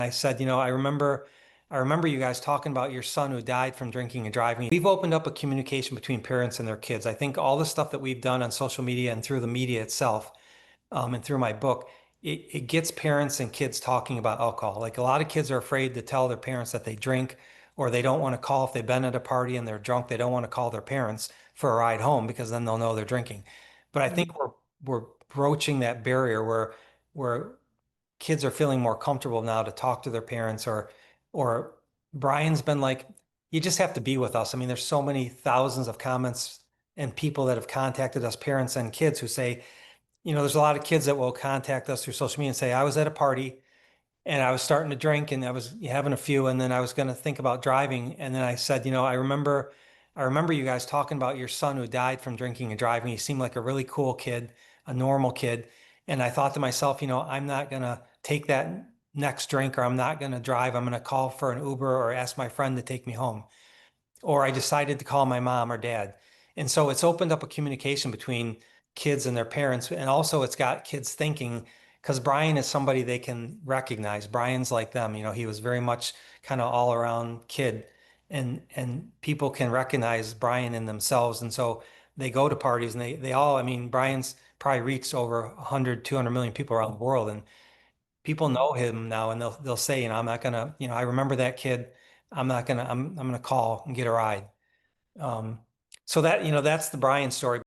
I said, I remember you guys talking about your son who died from drinking and driving. We've opened up a communication between parents and their kids. I think all the stuff that we've done on social media and through the media itself, and through my book, it gets parents and kids talking about alcohol. Like a lot of kids are afraid to tell their parents that they drink, or they don't want to call if they've been at a party and they're drunk. They don't want to call their parents for a ride home because then they'll know they're drinking. But I think we're broaching that barrier where kids are feeling more comfortable now to talk to their parents or Brian's been like, you just have to be with us. I mean, there's so many thousands of comments and people that have contacted us, parents and kids who say, there's a lot of kids that will contact us through social media and say, I was at a party and I was starting to drink and I was having a few and then I was going to think about driving. And then I said, I remember you guys talking about your son who died from drinking and driving. He seemed like a really cool kid, a normal kid. And I thought to myself, I'm not going to take that next drink or I'm not going to drive. I'm going to call for an Uber or ask my friend to take me home, or I decided to call my mom or dad. And so it's opened up a communication between kids and their parents. And also it's got kids thinking, because Brian is somebody they can recognize. Brian's like them, he was very much kind of all around kid and people can recognize Brian in themselves. And so they go to parties and they all, I mean, Brian's probably reached over 100, 200 million people around the world. And people know him now and they'll say, I'm not gonna, I remember that kid. I'm gonna call and get a ride. Um, so that's the Brian story.